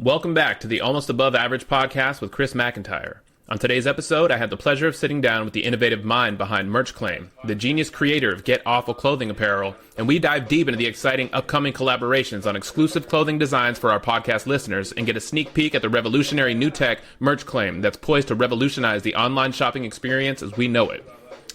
Welcome back to the Almost Above Average podcast with Chris McIntyre. On today's episode, I had the pleasure of sitting down with the innovative mind behind Merch Claim, the genius creator of Get Awfl clothing apparel, and we dive deep into the exciting upcoming collaborations on exclusive clothing designs for our podcast listeners and get a sneak peek at the revolutionary new tech Merch Claim that's poised to revolutionize the online shopping experience as we know it.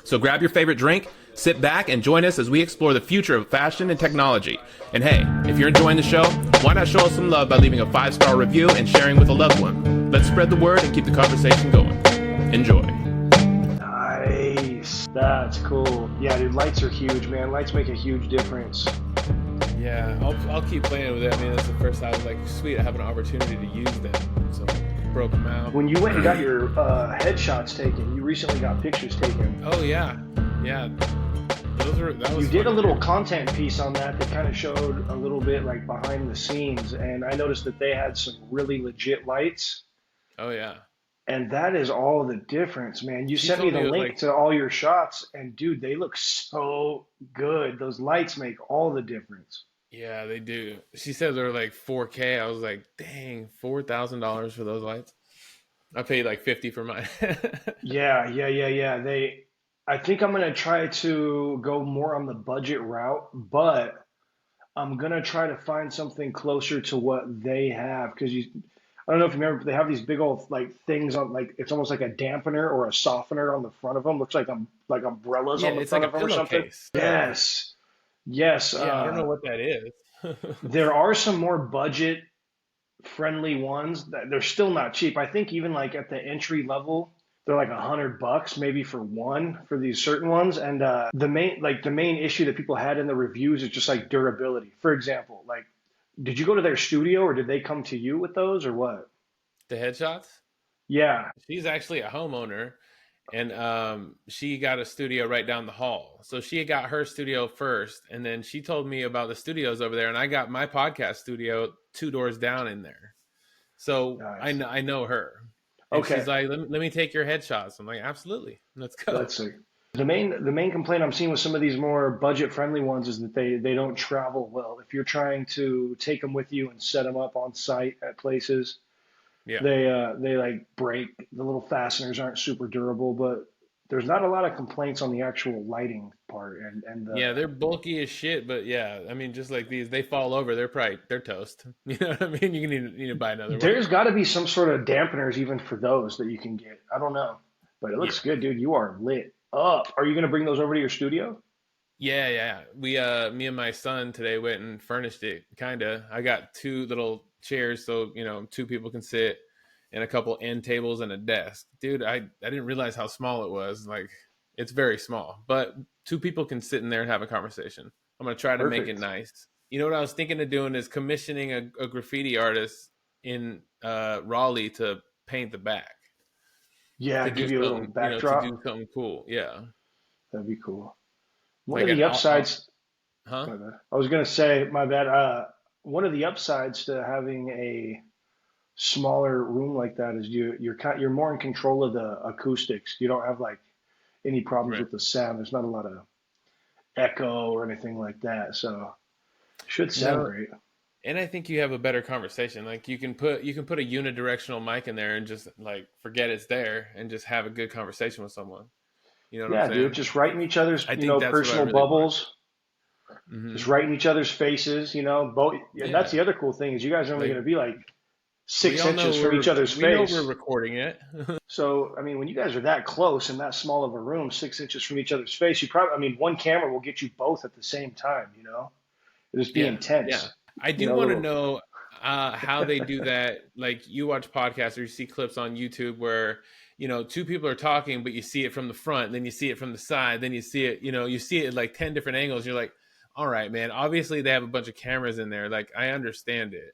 So grab your favorite drink, sit back, and join us as we explore the future of fashion and technology. And hey, if you're enjoying the show, why not show us some love by leaving a 5-star review and sharing with a loved one? Let's spread the word and keep the conversation going. Enjoy. Nice. That's cool. Yeah, dude, lights are huge, man. Lights make a huge difference. Yeah, I'll keep playing with it. I mean, that's the first time I was like, sweet, I have an opportunity to use them. So broke them out. When you went and got your headshots taken, you recently got pictures taken. Oh, yeah. Yeah. You did a little content piece on that kind of showed a little bit like behind the scenes, and I noticed that they had some really legit lights. Oh, yeah. And that is all the difference, man. You sent me the link to all your shots, and dude, they look so good. Those lights make all the difference. Yeah, they do. She said they're like 4K. I was like, dang, $4,000 for those lights. I paid like $50 for mine. Yeah. I think I'm gonna try to go more on the budget route, but I'm gonna try to find something closer to what they have because I don't know if you remember, they have these big old like things on, like it's almost like a dampener or a softener on the front of them. Looks like umbrellas on the front of them or something. Case. Yes. Yeah, I don't know what that is. There are some more budget friendly ones that they're still not cheap. I think even like at the entry level, they're like $100 maybe for one for these certain ones. And the main issue that people had in the reviews is just like durability. For example, like, did you go to their studio or did they come to you with those or what? The headshots? Yeah. She's actually a homeowner, and she got a studio right down the hall. So she got her studio first, and then she told me about the studios over there, and I got my podcast studio 2 doors down in there. So nice. I know her. And okay. She's like, let me take your headshots. I'm like, absolutely. Let's go. Let's see. The main complaint I'm seeing with some of these more budget friendly ones is that they don't travel well. If you're trying to take them with you and set them up on site at places, yeah, they like break. The little fasteners aren't super durable, but there's not a lot of complaints on the actual lighting part. Yeah, they're bulky as shit, but yeah, I mean, just like these, they fall over, they're toast. You know what I mean? You need to buy another one. There's got to be some sort of dampeners even for those that you can get. I don't know, but it looks good, dude. You are lit up. Are you going to bring those over to your studio? Yeah. We, me and my son today went and furnished it. Kinda. I got 2 little chairs so 2 people can sit, and a couple end tables and a desk. Dude, I didn't realize how small it was. Like, it's very small, but 2 people can sit in there and have a conversation. I'm gonna try to make it nice. You know what I was thinking of doing is commissioning a graffiti artist in Raleigh to paint the back. Yeah, give you a little backdrop. To do something cool. Yeah, that'd be cool. One of the upsides. Huh? I was gonna say, my bad. One of the upsides to having a smaller room like that is you're more in control of the acoustics. You don't have like any problems with the sound. There's not a lot of echo or anything like that. So it should sound great. And I think you have a better conversation. Like you can put a unidirectional mic in there and just like forget it's there and just have a good conversation with someone. You know what I'm saying? Dude, just writing each other's personal bubbles. Mm-hmm. Just writing each other's faces, both. And that's the other cool thing is you guys are only going to be like 6 inches from each other's face. We know we're recording it. So, I mean, when you guys are that close and that small of a room, 6 inches from each other's face, one camera will get you both at the same time, It'll just be intense. Yeah. I do want to know how they do that. Like you watch podcasts or you see clips on YouTube where, 2 people are talking, but you see it from the front, then you see it from the side, then you see it, you see it at like 10 different angles. You're like, all right, man, obviously they have a bunch of cameras in there. Like I understand it.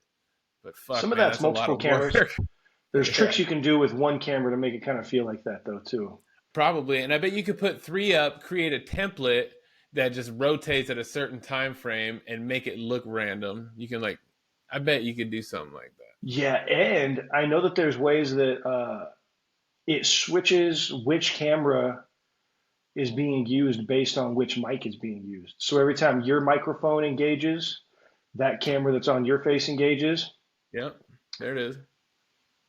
But fuck, some of that's multiple cameras. There's tricks you can do with one camera to make it kind of feel like that, though, too. Probably, and I bet you could put 3 up, create a template that just rotates at a certain time frame and make it look random. You can I bet you could do something like that. Yeah, and I know that there's ways that it switches which camera is being used based on which mic is being used. So every time your microphone engages, that camera that's on your face engages. Yep. There it is.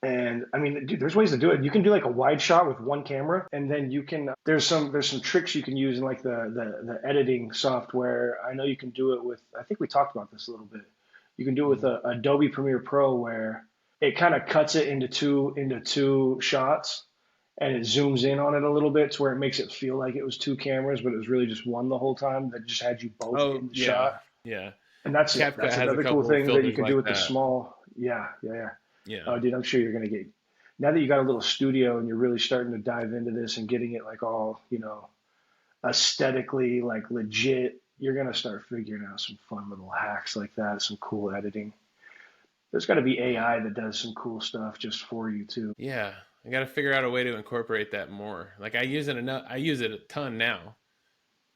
And I mean, dude, there's ways to do it. You can do like a wide shot with one camera, and then you can. There's some tricks you can use in like the editing software. I know you can do it with. I think we talked about this a little bit. You can do it with Mhm. Adobe Premiere Pro, where it kind of cuts it into two shots, and it zooms in on it a little bit to where it makes it feel like it was two cameras, but it was really just one the whole time that just had you both Oh in the yeah, shot. yeah. And that's it. CapCut That's has a another cool couple thing that you filters can do like with the that. small. Yeah, yeah, yeah. Yeah. Oh, dude, I'm sure you're gonna get. Now that you got a little studio and you're really starting to dive into this and getting it like all, aesthetically like legit, you're gonna start figuring out some fun little hacks like that, some cool editing. There's got to be Yeah. AI that does some cool stuff just for you too. Yeah. I got to figure out a way to incorporate that more. Like I use it enough. I use it a ton now,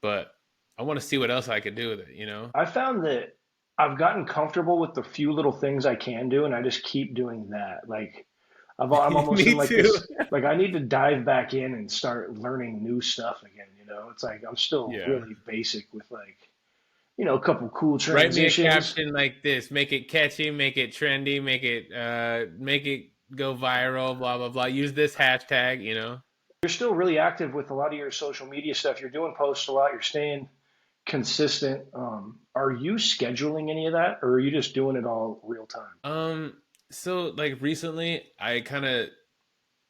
but I want to see what else I could do with it, you know? I found that I've gotten comfortable with the few little things I can do, and I just keep doing that. Like I'm almost in Me like too. this, like I need to dive back in and start learning new stuff again. It's like I'm still Yeah. really basic with like, a couple cool Write me a transitions. caption like this. Make it catchy, make it trendy, make it go viral, blah blah blah. Use this hashtag, you know? You're still really active with a lot of your social media stuff. You're doing posts a lot. You're staying consistent. Are you scheduling any of that, or are you just doing it all real time? Um so like recently I kind of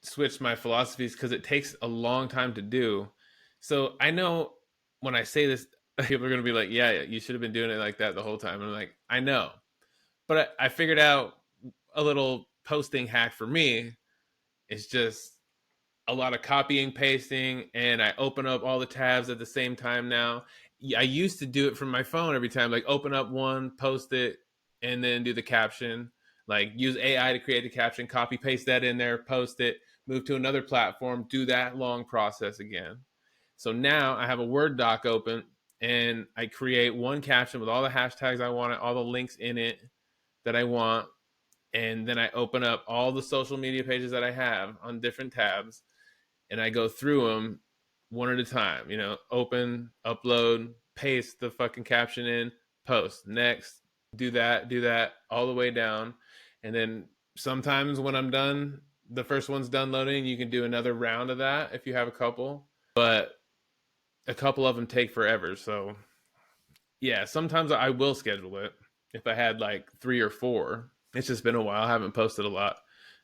switched my philosophies because it takes a long time to do. So I know when I say this, people are going to be like, yeah, you should have been doing it like that the whole time. And I'm like, I know. But I figured out a little posting hack for me. It's just a lot of copying, pasting, and I open up all the tabs at the same time now. I used to do it from my phone every time, like open up one, post it, and then do the caption. Like use AI to create the caption, copy paste that in there, post it, move to another platform, do that long process again. So now I have a Word doc open and I create one caption with all the hashtags I want, all the links in it that I want, and then I open up all the social media pages that I have on different tabs and I go through them one at a time. Open, upload, paste the fucking caption in, post, next, do that all the way down. And then sometimes when I'm done, the first one's done loading, you can do another round of that if you have a couple. But a couple of them take forever. So yeah, sometimes I will schedule it if I had like three or four. It's just been a while. I haven't posted a lot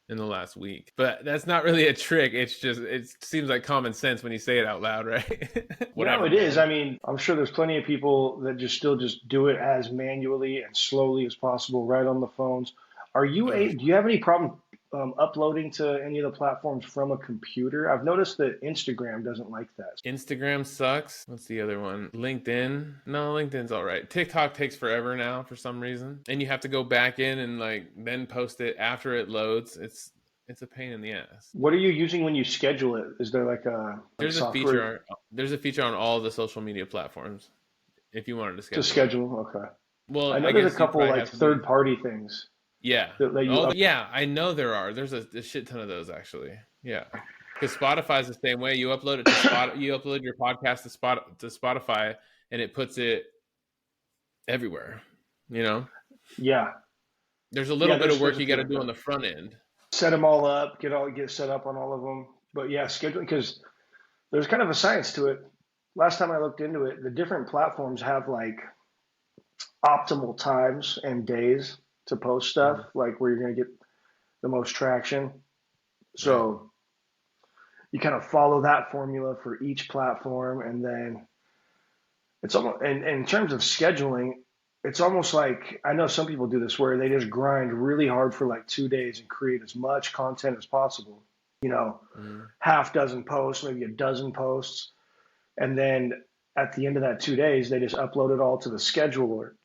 in the last week. But that's not really a trick. It's just it seems like common sense when you say it out loud, right? No, Whatever, it is. man. I mean, I'm sure there's plenty of people that just still just do it as manually and slowly as possible, right on the phones. Do you have any problem uploading to any of the platforms from a computer? I've noticed that Instagram doesn't like that. Instagram sucks. What's the other one? LinkedIn. No, LinkedIn's all right. TikTok takes forever now for some reason, and you have to go back in and like then post it after it loads. It's a pain in the ass. What are you using when you schedule it? Is there like a like There's a software feature. There's a feature on all the social media platforms if you wanted to to schedule it. schedule? Okay. Well, I know I there's a guess you couple probably like have to be. third party things Yeah. that let you Oh, up. yeah. I know there are. There's a shit ton of those actually. Yeah. Because Spotify's the same way. You upload it to Spot. You upload your podcast to Spotify, and it puts it everywhere. You know, Yeah. there's a little Yeah, bit of there's work a you got few to like do on that. the front end. Set them all up, get set up on all of them. But yeah, scheduling because there's kind of a science to it. Last time I looked into it, the different platforms have like optimal times and days to post stuff, Mhm. like where you're going to get the most traction. Right. So you kind of follow that formula for each platform, and then it's almost and in terms of scheduling, it's almost like I know some people do this where they just grind really hard for like 2 days and create as much content as possible. You know, Mhm. half dozen posts, maybe a dozen posts, and then at the end of that 2 days, they just upload it all to the scheduler,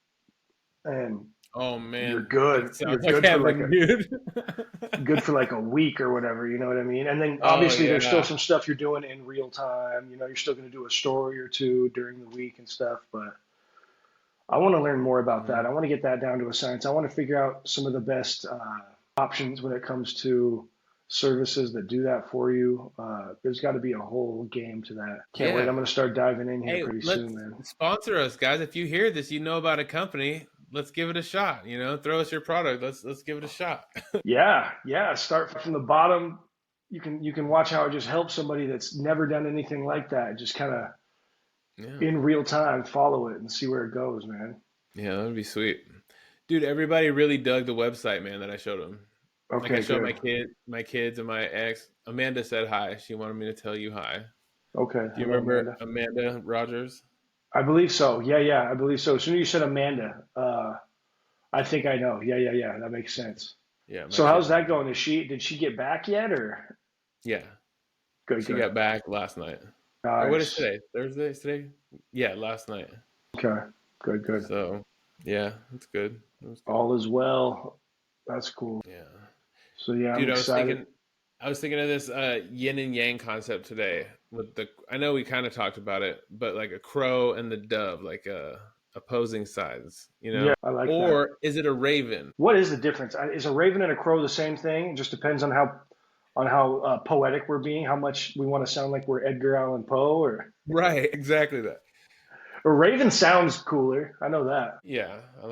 and Oh you're man, good. that You're sounds like good for like heaven, a dude. week or whatever. You know what I mean? And then Oh obviously there's still yeah. some stuff you're doing in real time. You're still going to do a story or two during the week and stuff, but I want to learn more about that. Mhm. I want to get that down to a science. I want to figure out some of the best options when it comes to services that do that for you. There's got to be a whole game to that. Can't wait. Yeah. I'm going to start diving in here Hey, pretty let's soon, man. sponsor us, guys. If you hear this, you know about a company. let's give it a shot. Throw us your product. Let's give it a shot. Yeah. Start from the bottom. You can watch how it just helps somebody that's never done anything like that. Just kind of Yeah, in real time follow it and see where it goes, man. yeah, that would be sweet, dude. Everybody really dug the website, man, that I showed them. Like I Okay, showed good. my kids, and my ex. Amanda said hi. She wanted me to tell you hi. Okay, Do you hello, remember Amanda. Amanda Rogers? I believe so. Yeah, I believe so. As soon as you said Amanda, I think I know. Yeah. That makes sense. Yeah, my So how's kids know that her. going? Did she get back yet or Yeah, good, she good. got back last night. Or what is Nice. today? Thursday is today? Yeah, last night. Okay. Good. So, yeah, it's good. It was good. All is well. That's cool. Yeah. So yeah, I'm Dude, excited. I was thinking of this yin and yang concept today with I know we kind of talked about it, but like a crow and the dove, like opposing sides, Yeah, I like that. Or is it a raven? What is the difference? Is a raven and a crow the same thing? It just depends on how poetic we're being, how much we want to sound like we're Edgar Allan Poe, Right, exactly that. or raven sounds cooler. I know that, Yeah, I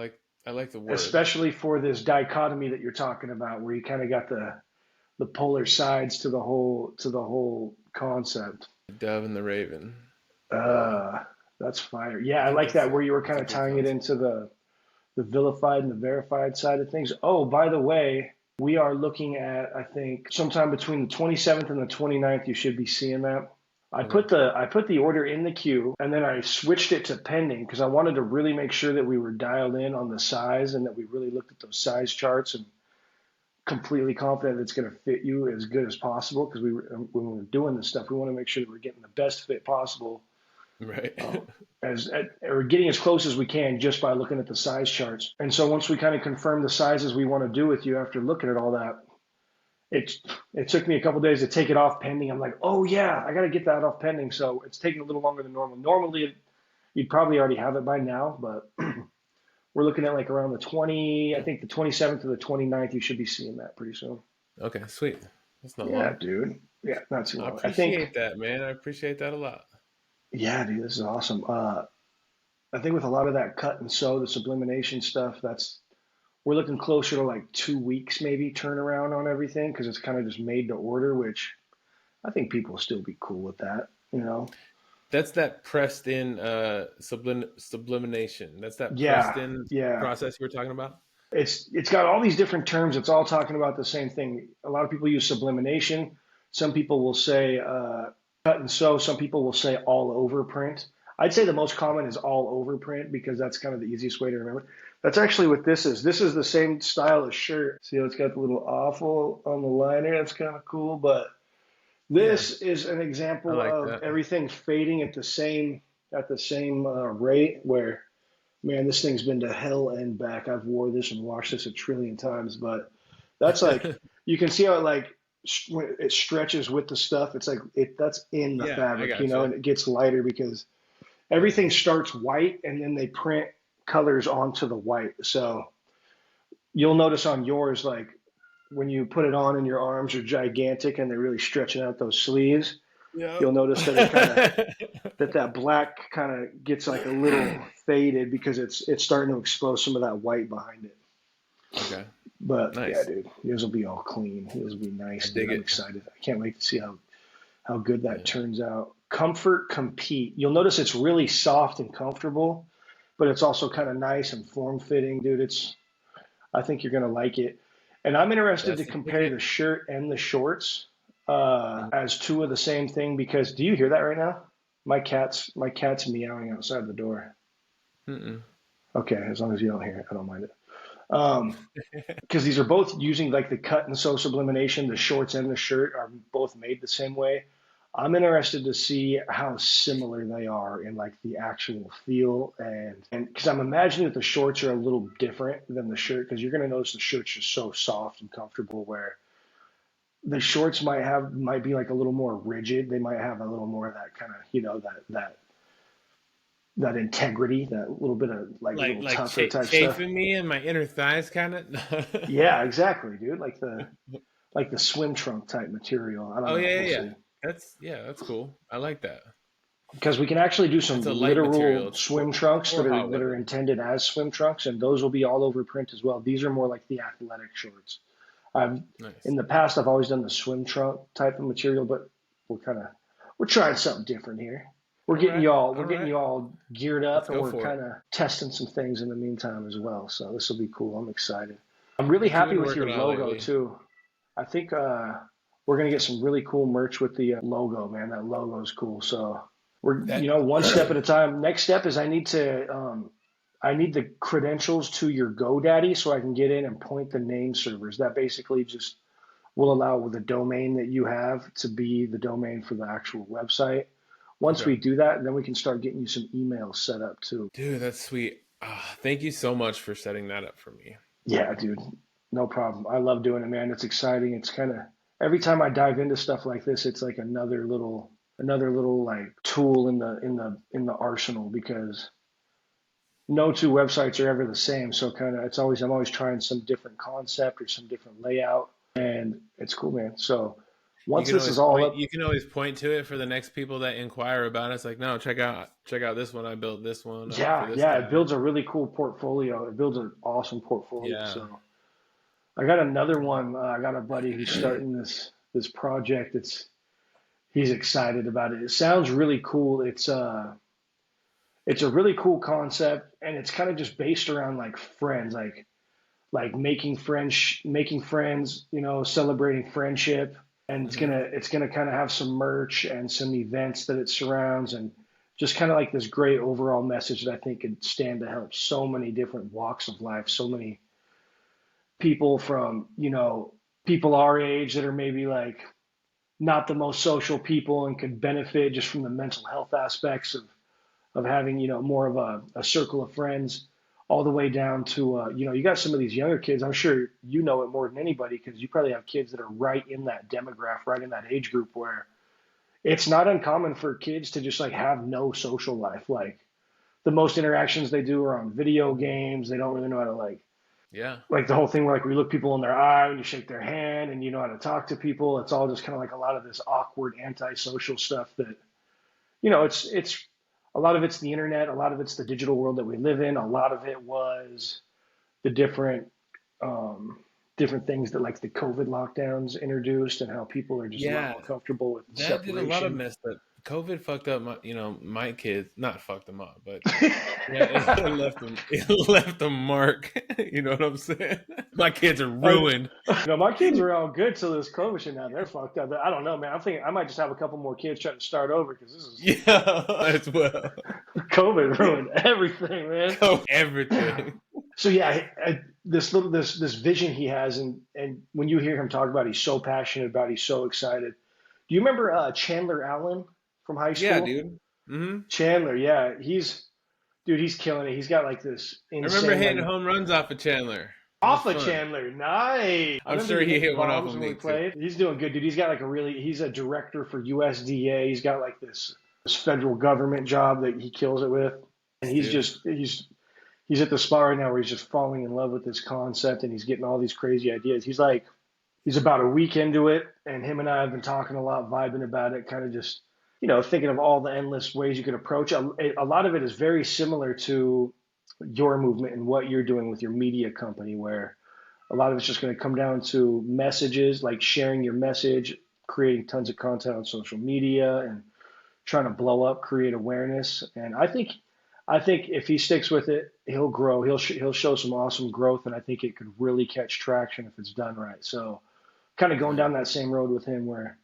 like the word. especially for this dichotomy that you're talking about, where you kind of got the polar sides to the whole concept. The dove and the raven. Yeah. Uh, that's fire. Yeah, I I think like that where you were that's kind a of good tying it concept. into the vilified and the verified side of things. Oh, by the way, we are looking at, I think, sometime between the 27th and the 29th, you should be seeing that. Okay. I put the order in the queue and then I switched it to pending because I wanted to really make sure that we were dialed in on the size and that we really looked at those size charts and completely confident that it's going to fit you as good as possible because when we're doing this stuff, we want to make sure that we're getting the best fit possible, Right. uh, or getting as close as we can just by looking at the size charts. And so once we kind of confirm the sizes we want to do with you after looking at all that, it it took me a couple of days to take it off pending. I'm like, oh yeah, I got to get that off pending. So it's taking a little longer than normal. Normally, you'd probably already have it by now, but we're looking at like around I Yeah. think the 27th to the 29th. You should be seeing that pretty soon. Okay, sweet. That's not Yeah, long. dude. Yeah, not too I long. I think, appreciate that, man. I appreciate that a lot. yeah, dude, this is awesome. I think with a lot of that cut and sew, the sublimation stuff, we're looking closer to like 2 weeks maybe turnaround on everything because it's kind of just made to order, which I think people will still be cool with that. That's that pressed in sublimation. That's that pressed Yeah, in yeah. process you were talking about? It's got all these different terms. It's all talking about the same thing. A lot of people use sublimation. Some people will say cut and sew. Some people will say all over print. I'd say the most common is all over print because that's kind of the easiest way to remember. That's actually what this is. This is the same style of shirt. See how it's got the little Awfl on the liner? That's kind of cool. But Yeah, this is an I example like of that. everything fading at the same rate where man, this thing's been to hell and back. I've wore this and washed this a trillion times, but that's like you can see how it like when it stretches with the stuff. It's like that's in the Yeah, I fabric, gotcha. and it gets lighter because Yeah. everything starts white and then they print colors onto the white. So you'll notice on yours, like when you put it on and your arms are gigantic and they're really stretching out those sleeves, Yep. you'll notice that it kind of that black kind of gets like a little faded because it's starting to expose some of that white behind it. Okay. But yeah, Nice. dude, his will be all clean. His will be I nice, dude. dig I'm it. excited. I can't wait to see how good that Yeah. turns out. Comfort, compete. You'll notice it's really soft and comfortable, but it's also kind of nice and form fitting, dude. I think you're gonna like it. And I'm interested That's to the compare ticket. the shirt and the shorts Mhm. as two of the same thing because do you hear that right now? My cat's meowing outside the door. Mm-mm. Okay, as long as you don't hear it, I don't mind it. Because these are both using like the cut and sew sublimation. The shorts and the shirt are both made the same way. I'm interested to see how similar they are in like the actual feel and because I'm imagining that the shorts are a little different than the shirt because you're gonna notice the shirt's just so soft and comfortable where the shorts might be like a little more rigid. They might have a little more of that kind of that integrity, that little bit of like a little Like tougher type stuff. chafing me in my inner thighs, kind of. Yeah, exactly, dude. Like the swim trunk type material. I don't Oh know. yeah, We'll yeah, yeah. see. That's cool. I like that. because we can actually do some It's a light literal material. swim trunks Or hot that are weather. intended as swim trunks, and those will be all over print as well. These are more like the athletic shorts. I've Nice. in the past I've always done the swim trunk type of material, but we're kind of we're trying something different here. All right. We're All getting right. you all geared Let's up, and go we're for it. kind of testing some things in the meantime as well. So this will be cool. I'm excited. I'm really What you happy been with your working on logo lately? too. I think we're gonna get some really cool merch with the logo, man. That logo is cool. So we're That one step at a time. Next step is I need the credentials to your GoDaddy so I can get in and point the name servers. That basically just will allow the domain that you have to be the domain for the actual website. Once okay. we do that, then we can start getting you some emails set up too. Dude, that's sweet. Thank you so much for setting that up for me. Yeah, dude, no problem. I love doing it, man. It's exciting. It's kind of every time I dive into stuff like this, it's like another little like tool in the arsenal because no two websites are ever the same. So kind of I'm always trying some different concept or some different layout, and it's cool, man. So You once can this is always all point up, you can always point to it for the next people that inquire about it. It's like, no, check out this one. I built this one for yeah, this yeah, it guy. builds a really cool portfolio. It builds an awesome portfolio. Yeah. So I got another one. I got a buddy who's starting this project. He's excited about it. It sounds really cool. It's a really cool concept, and it's kind of just based around like friends, like making friends, celebrating friendship, and hmm it's gonna kind of have some merch and some events that it surrounds, and just kind of like this great overall message that I think could stand to help so many different walks of life, so many people from people our age that are maybe like not the most social people and could benefit just from the mental health aspects of having more of a circle of friends all the way down to you got some of these younger kids. I'm sure you know it more than anybody because you probably have kids that are right in that demographic, right in that age group where it's not uncommon for kids to just like have no social life. Like the most interactions they do are on video games. They don't really know how to Yeah. like the whole thing where like we look people in their eye when you shake their hand and you know how to talk to people. It's all just kind of like a lot of this awkward antisocial stuff that it's a lot of it's the internet, a lot of it's the digital world that we live in, a lot of it was the um, different things that like the COVID lockdowns introduced and how people are just a lot Yeah. more comfortable with That did a lot of separation. mess up. COVID fucked up my kids. Not fucked them up, but yeah, it left them. It left a mark. You know what I'm saying? My kids are I, ruined. my kids were all good till this COVID shit. Now they're fucked up. I don't know, man. I'm thinking I might just have a couple more kids trying to start over because this is Yeah, as well. COVID ruined everything, man. Everything. So yeah, this vision he has, and when you hear him talk about, it, he's so passionate about, it, he's so excited. Do you remember Chandler Allen from high Yeah, school? dude. Chandler, yeah, he's killing it. He's got like this I remember insane like hitting home runs off of Chandler. It was off of fun. Chandler, nice. I I'm remember sure you he hitting hit one off bombs of when we me too. played. He's doing good, dude. He's a director for USDA. He's got like this federal government job that he kills it with, and Dude. he's at the spot right now where he's just falling in love with this concept and he's getting all these crazy ideas. He's about a week into it, and him and I have been talking a lot, vibing about it, kind of just thinking of all the endless ways you could approach it. A lot of it is very similar to your movement and what you're doing with your media company, where a lot of it's just going to come down to messages, like sharing your message, creating tons of content on social media, and trying to blow up, create awareness. And I think if he sticks with it, he'll grow. He'll show some awesome growth, and I think it could really catch traction if it's done right. So, kind of going Right. down that same road with him, where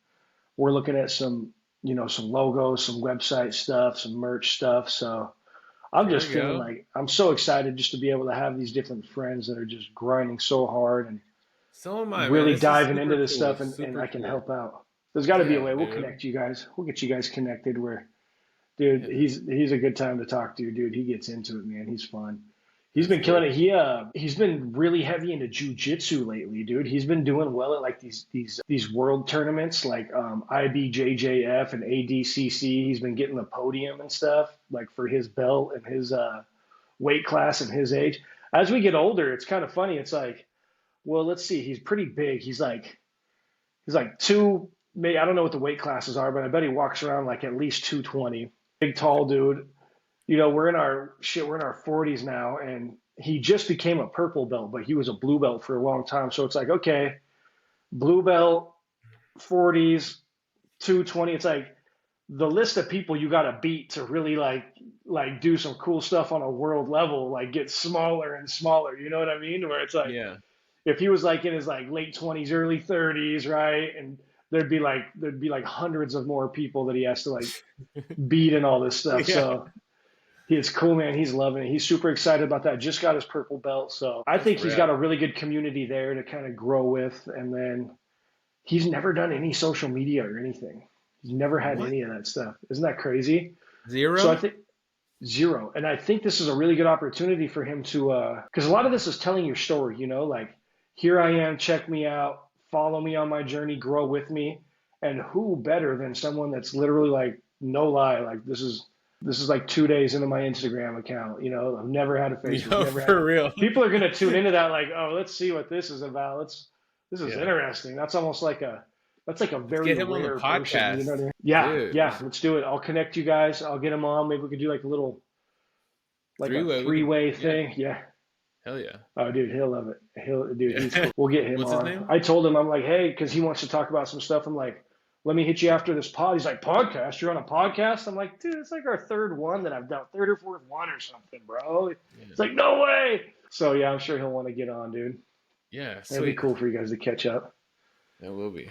we're looking at some logos, some website stuff, some merch stuff. So I'm There just we feeling go. like I'm so excited just to be able to have these different friends that are just grinding so hard and So am I, man. really This is diving into super this cool. stuff, and Super I can cool. help out. There's got to be a Yeah, way. We'll dude. connect you guys. We'll get you guys connected. Where, dude, Yeah, he's a good time to talk to. Dude, he gets into it, man. He's fun. He's that's been killing dope. it. He's been really heavy into jujitsu lately, dude. He's been doing well at like these world tournaments, like IBJJF and ADCC. He's been getting the podium and stuff, like for his belt and his weight class and his age. As we get older, it's kind of funny. It's like, well, let's see. He's pretty big. He's like two. Maybe I don't know what the weight classes are, but I bet he walks around like at least 220. big tall dude. We're in our 40s now, and he just became a purple belt, but he was a blue belt for a long time. So it's like, okay, blue belt, 40s, 220. It's like the list of people you got to beat to really like do some cool stuff on a world level, like get smaller and smaller. You know what I mean? Where it's like Yeah. if he was like in his like late 20s, early 30s, right? And there'd be like hundreds of more people that he has to like beat and all this stuff. Yeah. So he's cool, man. He's loving it. He's super excited about that. Just got his purple belt. So I That's think he's got rad. a really good community there to kind of grow with. And then he's never done any social media or anything. He's never had What? any of that stuff. Isn't that crazy? So I Zero? think zero. And I think this is a really good opportunity for him to, because a lot of this is telling your story, like here I am, check me out, follow me on my journey, grow with me. And who better than someone that's literally like, no lie, like this is like 2 days into my Instagram account. I've never had a Facebook, Yo, never had. for real. People are gonna tune into that like, oh, let's see what this is about. This is Yeah. interesting. That's like a Let's very get him on the rare person. You know podcast. what I mean? Yeah, Dude. yeah. Let's do it. I'll connect you guys. I'll get him on. Maybe we could do like a Three-way. We could, three-way yeah. thing. Yeah. Hell yeah. Oh, dude, he'll love it. Dude, he's Yeah. cool. We'll get him What's his on. name? I told him, I'm like, hey, because he wants to talk about some stuff. I'm like, let me hit you after this pod. He's like, podcast? You're on a podcast? I'm like, dude, it's like our third one that I've done, third or fourth one or something, bro. Yeah. It's like, no way. So yeah, I'm sure he'll want to get on, dude. Yeah, It'd be sweet. cool for you guys to catch up. That will be.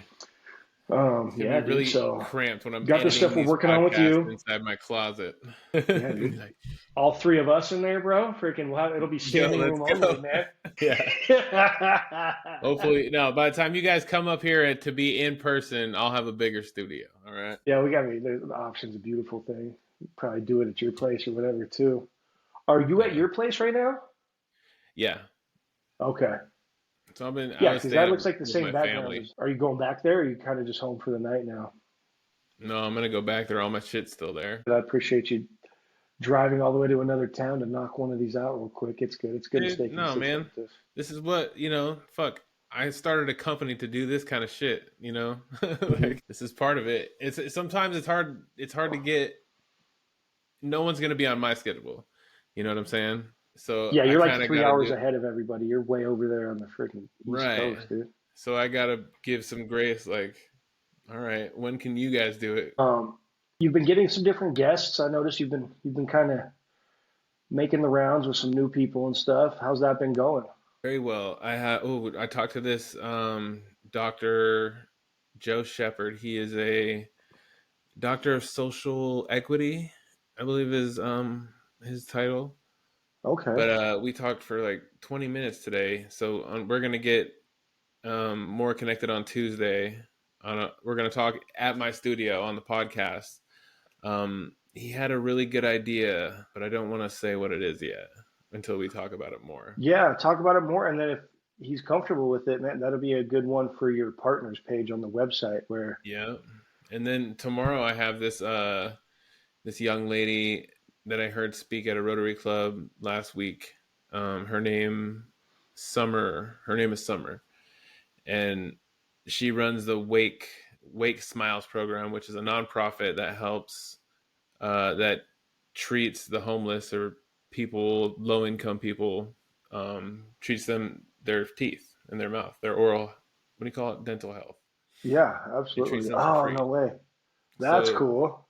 It's gonna Yeah, be dude. really So cramped when I'm got the editing stuff we're these working on with podcasts you. inside my closet. Yeah, dude. Like, All three of us in there, bro. Freaking, it'll be yo, standing let's room go. only, man. Yeah. Hopefully, no. By the time you guys come up here to be in person, I'll have a bigger studio. All right. Yeah, the option's a beautiful thing. Probably do it at your place or whatever too. Are you at Yeah. your place right now? Yeah. Okay. So I Yeah, was because that looks staying like the with same my background. family. Are you going back there or are you kind of just home for the night now? No, I'm gonna go back there. All my shit's still there. But I appreciate you driving all the way to another town to knock one of these out real quick. It's good. It's good to stay Dude, no, consistent man. with this. This is what, fuck. I started a company to do this kind of shit, Hmm. Like this is part of it. It's sometimes it's hard to get no one's gonna be on my schedule. You know what I'm saying? So Yeah, I you're like kind of 3 hours ahead of everybody. You're way over there on the freaking East right. Coast, dude. So I gotta give some grace, like, all right, when can you guys do it? You've been getting some different guests. I noticed you've been kind of making the rounds with some new people and stuff. How's that been going? Very well. I talked to this Dr. Joe Shepard. He is a doctor of social equity, I believe is his title. Okay. But we talked for like 20 minutes today. So we're gonna get more connected on Tuesday. We're gonna talk at my studio on the podcast. He had a really good idea, but I don't want to say what it is yet until we talk about it more. Yeah, talk about it more, and then if he's comfortable with it, man, that'll be a good one for your partners page on the website. Where Yeah. And then tomorrow I have this young lady that I heard speak at a Rotary Club last week. Her name is Summer, and she runs the Wake Smiles program, which is a nonprofit that helps that treats the homeless or people, low income people, treats them their teeth and their mouth, their oral. What do you call it? Dental health. yeah, It treats absolutely. them for Oh, free. no way. That's So cool.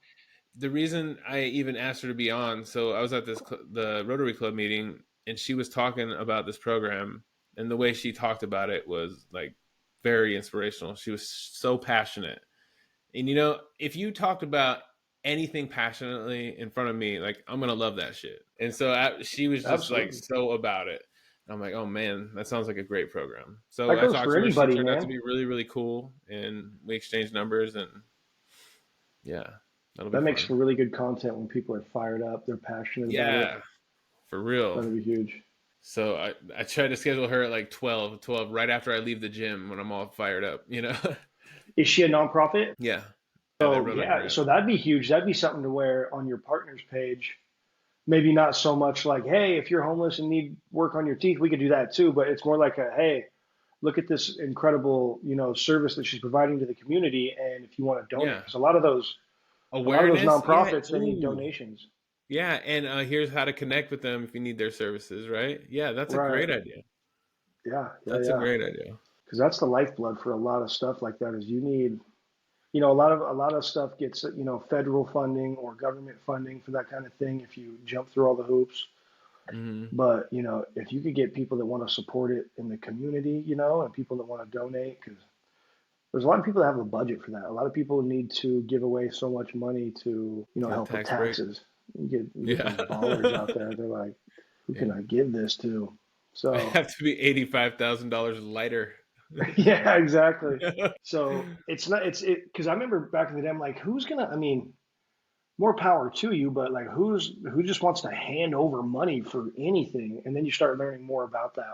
the reason I even asked her to be on, so I was at the Rotary Club meeting, and she was talking about this program, and the way she talked about it was like very inspirational. She was so passionate, and if you talked about anything passionately in front of me, like I'm gonna love that shit. And so she was just like Absolutely. so about it. And I'm like, oh man, that sounds like a great program. So That I goes talked for to her. She anybody, turned out to man. be really, really cool, and we exchanged numbers, and yeah, that'll be That makes fun. for really good content when people are fired up, they're passionate about it. Yeah, for real. That'll be huge. So I tried to schedule her at like 12 right after I leave the gym when I'm all fired up. Is she a nonprofit? Yeah. Yeah, they So run a yeah, grant. so that'd be huge. That'd be something to wear on your partner's page. Maybe not so much like, hey, if you're homeless and need work on your teeth, we could do that too. But it's more like a, hey, look at this incredible, service that she's providing to the community. And if you want to donate, Yeah. because A lot of those Awareness, yeah. nonprofits, they need Ooh, donations. yeah. And here's how to connect with them if you need their services, right? Yeah, that's a Right. great idea. Yeah, yeah, That's a yeah. great idea. Because that's the lifeblood for a lot of stuff like that. Is you need, a lot of stuff gets, federal funding or government funding for that kind of thing if you jump through all the hoops. Hmm. But if you could get people that want to support it in the community, and people that want to donate, because there's a lot of people that have a budget for that. A lot of people need to give away so much money to, Get a help with tax break. taxes. You get Yeah. those ballers out there. They're like, who Yeah. can I give this to? I So, have to be $85,000 lighter. yeah, exactly. So it's not, because I remember back in the day, I'm like, I mean, more power to you, but like, who just wants to hand over money for anything? And then you start learning more about that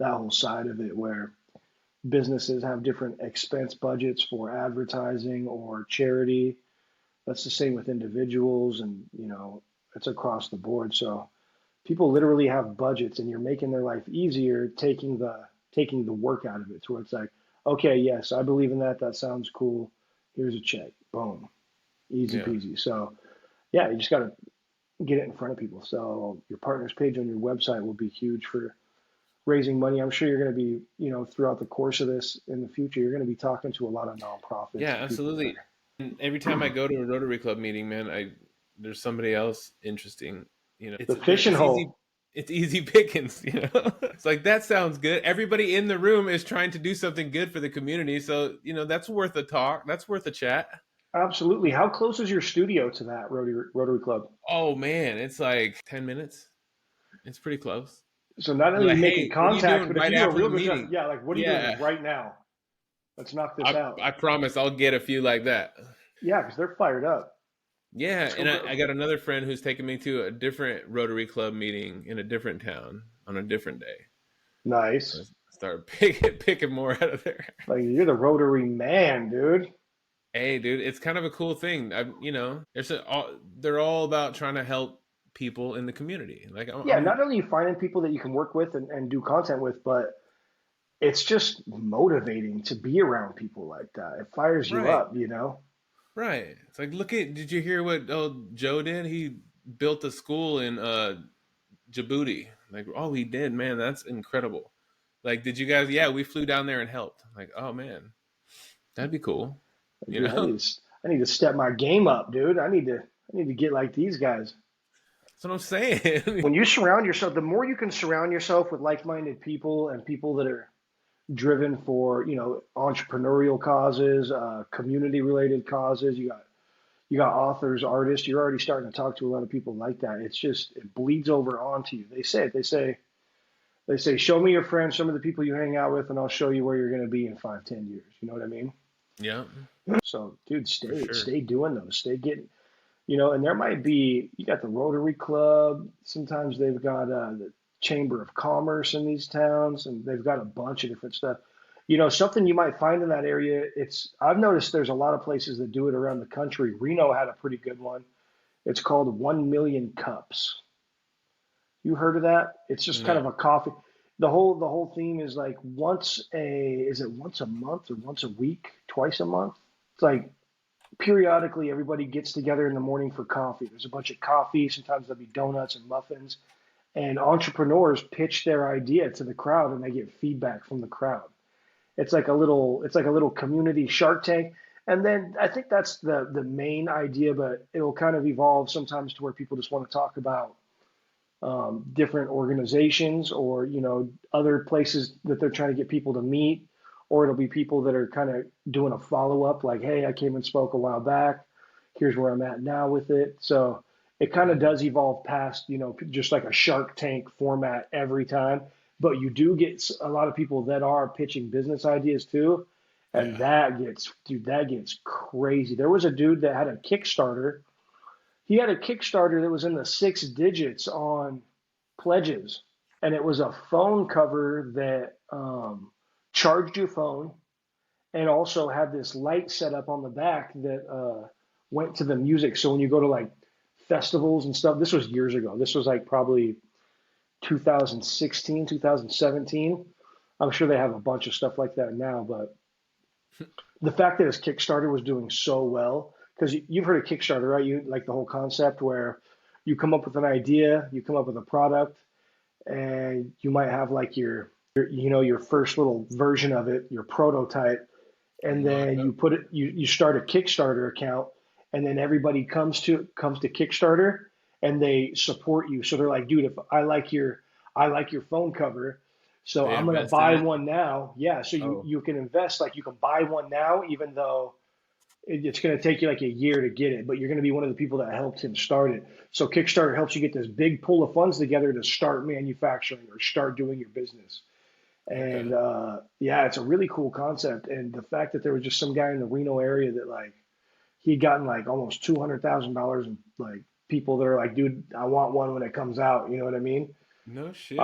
whole side of it where businesses have different expense budgets for advertising or charity. That's the same with individuals, and it's across the board. So people literally have budgets, and you're making their life easier, taking the work out of it. To where it's like, okay, yes, I believe in that. That sounds cool. Here's a check. Boom, easy Yeah. peasy. So yeah, you just got to get it in front of people. So your partners page on your website will be huge for raising money. I'm sure you're going to be, throughout the course of this in the future, you're going to be talking to a lot of nonprofits Yeah, and people that absolutely. And every time I go to a Rotary Club meeting, man, there's somebody else interesting. the fishing It's easy. hole. It's easy pickings. It's like that sounds good. Everybody in the room is trying to do something good for the community, so that's worth a talk. That's worth a chat. Absolutely. How close is your studio to that Rotary Club? Oh man, it's like 10 minutes. It's pretty close. So not Be only are like, you making hey, what are you contacts, doing but if right you do a after real the good job, meeting? yeah, like what are you doing Yeah, right now? Let's knock this I out. I promise I'll get a few like that. Yeah, because they're fired up. Yeah, So and I got another friend who's taking me to a different Rotary Club meeting in a different town on a different day. So I nice. start picking more out of there. Like you're the Rotary man, dude. Hey, dude, it's kind of a cool thing. They're all about trying to help people in the community. Like Yeah, not only you finding people that you can work with and do content with, but it's just motivating to be around people like that. It fires you right, up. right. It's like, did you hear what Joe did? He built a school in Djibouti. Like, oh, he did, man. That's incredible. Like, did you guys? Yeah, we flew down there and helped. Like, oh man, that'd be cool. You Dude, know, I need to step my game up, dude. I need to get like these guys. that's what I'm saying. When you surround yourself, the more you can surround yourself with like-minded people and people that are driven for, entrepreneurial causes, community-related causes. You got authors, artists. You're already starting to talk to a lot of people like that. It's just it bleeds over onto you. They say it. They say, show me your friends, some of the people you hang out with, and I'll show you where you're going to be in 5, 10 years. You know what I mean? Yeah, So, dude, for stay, sure. stay doing those. Stay getting, and there might be, you got the Rotary Club. Sometimes they've got the Chamber of Commerce in these towns, and they've got a bunch of different stuff. Something you might find in that area. I've noticed there's a lot of places that do it around the country. Reno had a pretty good one. It's called 1 Million Cups. You heard of that? It's just kind of No. a coffee. The whole theme is like is it once a month or once a week, twice a month? It's like periodically everybody gets together in the morning for coffee. There's a bunch of coffee. Sometimes there'll be donuts and muffins. And entrepreneurs pitch their idea to the crowd and they get feedback from the crowd. It's like a little community Shark Tank. And then I think that's the main idea, but it'll kind of evolve sometimes to where people just want to talk about different organizations or other places that they're trying to get people to meet, or it'll be people that are kind of doing a follow up, like, hey, I came and spoke a while back. Here's where I'm at now with it. So it kind of does evolve past just like a Shark Tank format every time. But you do get a lot of people that are pitching business ideas too, and Yeah. that gets crazy. There was a dude that had a Kickstarter. He had a Kickstarter that was in the six digits on pledges, and it was a phone cover that charged your phone and also had this light set up on the back that went to the music. So when you go to like festivals and stuff, this was years ago. This was like probably 2016, 2017. I'm sure they have a bunch of stuff like that now, but the fact that his Kickstarter was doing so well, because you've heard of Kickstarter, right? You like the whole concept where you come up with an idea, you come up with a product, and you might have like your first little version of it, your prototype, and then Yep. you start a Kickstarter account, and then everybody comes to Kickstarter and they support you. So they're like, dude, if I like your phone cover, so They I'm gonna invest in buy it. one now. Yeah, so Oh, you can invest, like you can buy one now, even though it's going to take you like a year to get it, but you're going to be one of the people that helped him start it. So Kickstarter helps you get this big pool of funds together to start manufacturing or start doing your business. okay. And yeah, it's a really cool concept. And the fact that there was just some guy in the Reno area that like he'd gotten like almost $200,000 and like people that are like, dude, I want one when it comes out. You know what I mean? No Uh, shit.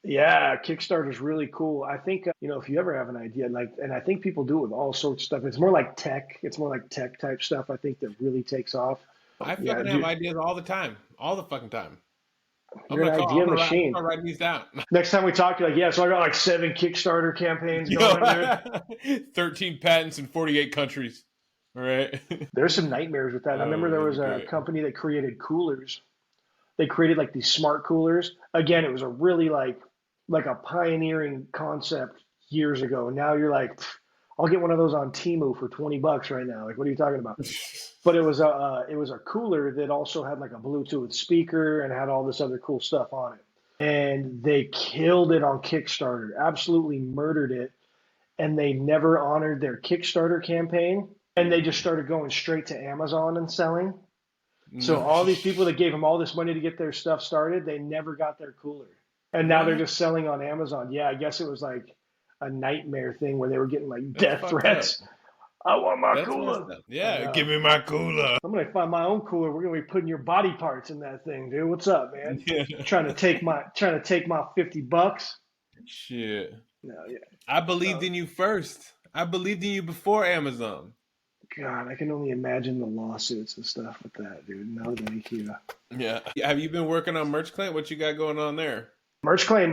yeah, Kickstarter's really cool. I think, if you ever have an idea, like, and I think people do it with all sorts of stuff. It's more like tech. It's more like tech type stuff. I think that really takes off. I Yeah, fucking have dude, ideas all the time, all the fucking time. I'm you're an gonna call. idea I'm gonna machine. start writing these down. Next time we talk, you're like, yeah, so I got like 7 Kickstarter campaigns Yo, going, dude. 13 patents in 48 countries. All right. There's some nightmares with that. I remember Oh, there that'd was be a great. company that created coolers. They created like these smart coolers. Again, it was a really like a pioneering concept years ago. Now you're like, I'll get one of those on Temu for $20 right now. Like, what are you talking about? But it was a cooler that also had like a Bluetooth speaker and had all this other cool stuff on it. And they killed it on Kickstarter, absolutely murdered it, and they never honored their Kickstarter campaign. And they just started going straight to Amazon and selling. So No. all these people that gave them all this money to get their stuff started, they never got their cooler. And now they're What? just selling on Amazon. Yeah, I guess it was like a nightmare thing where they were getting like That's death fucked up. threats. I want my That's messed cooler. up. I Yeah, give know. me my cooler. I'm gonna find my own cooler. We're gonna be putting your body parts in that thing, dude. What's up, man? Yeah. Trying to take my $50. Shit. No, yeah. I believed Uh, in you first. I believed in you before Amazon. God, I can only imagine the lawsuits and stuff with that, dude. No, thank you. Yeah. Have you been working on Merch Clint? What you got going on there? Merch claim.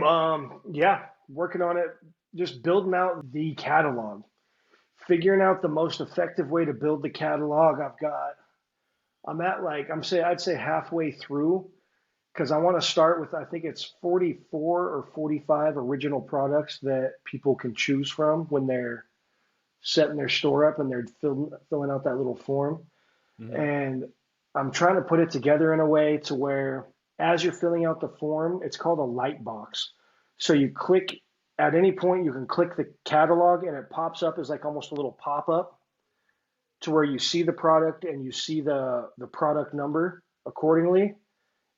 Yeah, working on it. Just building out the catalog, figuring out the most effective way to build the catalog. I'm at like I'd say halfway through because I want to start with I think it's 44 or 45 original products that people can choose from when they're setting their store up and they're filling out that little form. Hmm. And I'm trying to put it together in a way to where as you're filling out the form, it's called a light box. So you click at any point, you can click the catalog and it pops up as like almost a little pop up to where you see the product and you see the product number accordingly.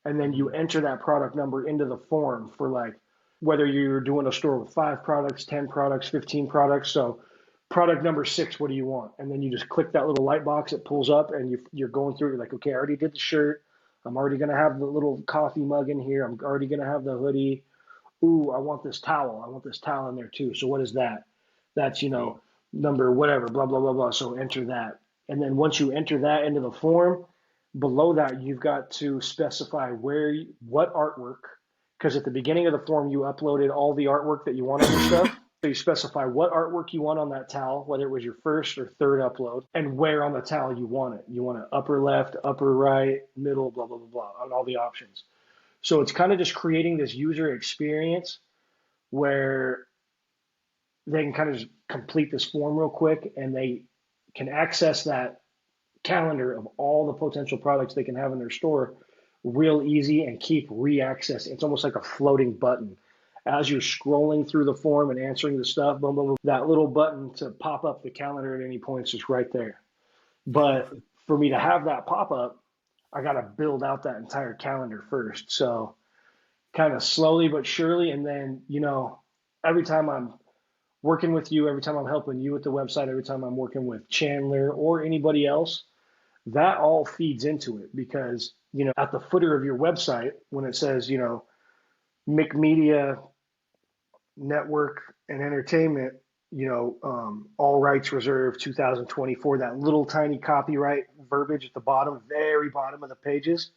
And then you Hmm. enter that product number into the form for like whether you're doing a store with 5 products, 10 products, 15 products. So product number 6, what do you want? And then you just click that little light box, it pulls up and you're going through, you're like, okay, I already did the shirt. I'm already going to have the little coffee mug in here. I'm already going to have the hoodie. Ooh, I want this towel. I want this towel in there too. So what is that? That's, Cool. number whatever, blah, blah, blah, blah. So enter that. And then once you enter that into the form, below that, you've got to specify what artwork, because at the beginning of the form, you uploaded all the artwork that you want on your stuff. So you specify what artwork you want on that towel, whether it was your first or third upload, and where on the towel you want it. You want it upper left, upper right, middle, blah, blah, blah, blah, on all the options. So it's kind of just creating this user experience where they can kind of just complete this form real quick and they can access that calendar of all the potential products they can have in their store real easy and keep re-accessing. It's almost like a floating button. As you're scrolling through the form and answering the stuff, boom, boom, boom, that little button to pop up the calendar at any point is just right there. But for me to have that pop up, I got to build out that entire calendar first. So kind of slowly but surely. And then, every time I'm working with you, every time I'm helping you with the website, every time I'm working with Chandler or anybody else, that all feeds into it because, at the footer of your website, when it says, McMedia Network and Entertainment, all rights reserved 2024, that little tiny copyright verbiage at the bottom, very bottom of the pages.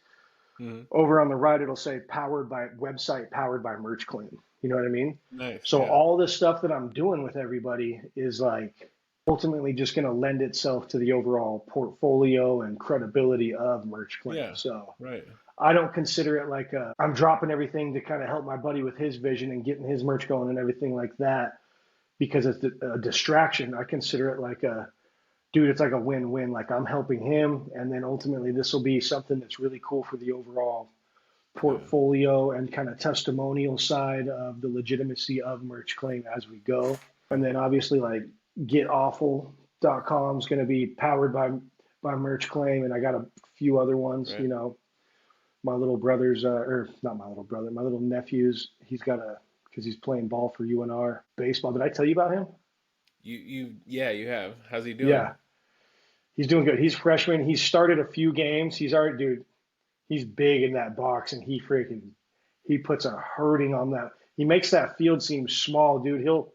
Hmm. Over on the right, it'll say powered by Merch Claim. You know what I mean? Nice. So Yeah. all this stuff that I'm doing with everybody is like ultimately just going to lend itself to the overall portfolio and credibility of Merch Claim. Yeah. So Right. I don't consider it like I'm dropping everything to kind of help my buddy with his vision and getting his merch going and everything like that because it's a distraction. I consider it like a dude, it's like a win-win. Like I'm helping him, and then ultimately this will be something that's really cool for the overall Yeah. portfolio and kind of testimonial side of the legitimacy of Merch Claim as we go. And then obviously like getawfl.com is going to be powered by Merch Claim, and I got a few other ones. Right. My little brother's or not my little brother, my little nephew's. He's got a because he's playing ball for UNR baseball. Did I tell you about him? Yeah, you have. How's he doing? Yeah, he's doing good. He's freshman. He's started a few games. He's already, dude. He's big in that box, and he puts a hurting on that. He makes that field seem small, dude. He'll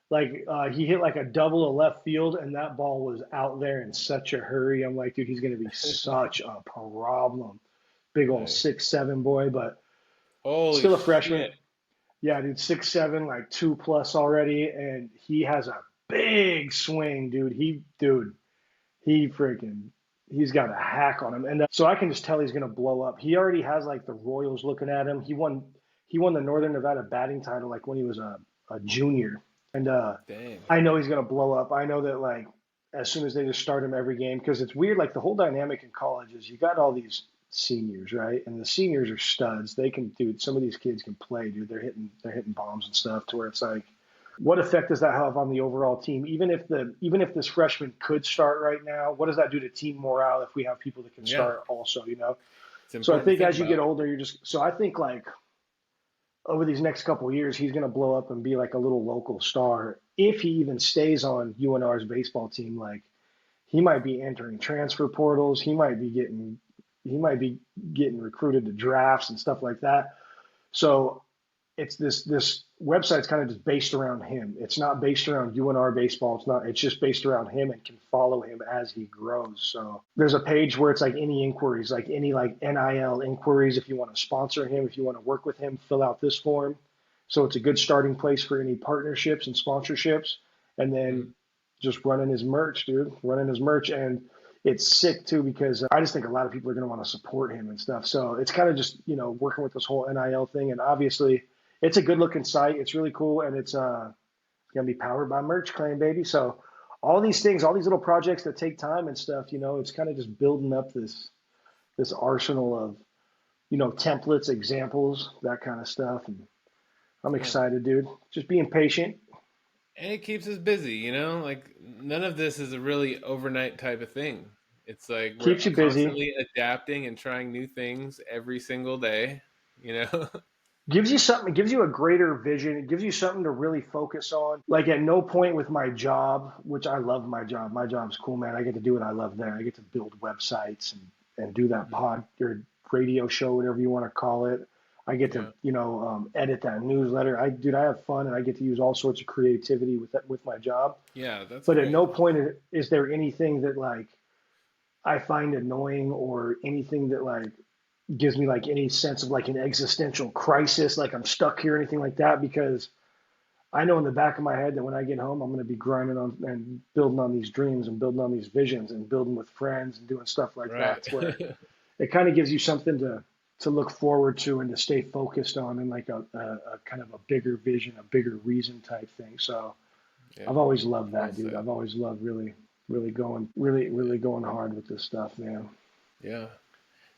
like he hit like a double to left field, and that ball was out there in such a hurry. I'm like, dude, he's gonna be such a problem. Big old Nice. 6'7" boy, but Holy still a freshman. shit. Yeah, dude, 6'7", like 2+ already, and he has a big swing, dude. He freaking he's got a hack on him, and so I can just tell he's gonna blow up. He already has like the Royals looking at him. He won the Northern Nevada batting title like when he was a junior, and Dang. I know he's gonna blow up. I know that like as soon as they just start him every game because it's weird. Like the whole dynamic in college is you got all these seniors, right? And the seniors are studs. They can, dude. Some of these kids can play, dude. They're hitting bombs and stuff to where it's like, what effect does that have on the overall team? Even if this freshman could start right now, what does that do to team morale if we have people that can Yeah. start also? It's So I important to think think as you get about. older, so I think like over these next couple of years, he's going to blow up and be like a little local star if he even stays on UNR's baseball team. Like he might be entering transfer portals. He might be getting recruited to drafts and stuff like that. So it's this website's kind of just based around him. It's not based around UNR baseball. It's just based around him and can follow him as he grows. So there's a page where it's like any inquiries, like any like NIL inquiries. If you want to sponsor him, if you want to work with him, fill out this form. So it's a good starting place for any partnerships and sponsorships. And Mm. then just running his merch, dude, running his merch. And it's sick too because I just think a lot of people are going to want to support him and stuff. So it's kind of just, working with this whole NIL thing. And obviously, it's a good looking site. It's really cool, and it's gonna be powered by Merch Claim, baby. So all these things, all these little projects that take time and stuff, it's kind of just building up this arsenal of templates, examples, that kind of stuff. And I'm Yeah. excited, dude. Just being patient And it keeps us busy, Like none of this is a really overnight type of thing. It's like we're keeps you busy. constantly adapting and trying new things every single day, you know? Gives you something, it gives you a greater vision. It gives you something to really focus on. Like at no point with my job, which I love my job. My job's cool, man. I get to do what I love there. I get to build websites and do that Mhm. pod or radio show, whatever you want to call it. I get to, Yeah. edit that newsletter. Dude, I have fun and I get to use all sorts of creativity with my job. Yeah, that's But at great. no point is there anything that like I find annoying or anything that like gives me like any sense of like an existential crisis, like I'm stuck here or anything like that, because I know in the back of my head that when I get home, I'm going to be grinding on and building on these dreams and building on these visions and building with friends and doing stuff like Right. that. To where it kind of gives you something to look forward to and to stay focused on and like a kind of a bigger vision, a bigger reason type thing. So Yeah. I've always loved Well that, dude. said. I've always loved really going hard with this stuff, man. Yeah.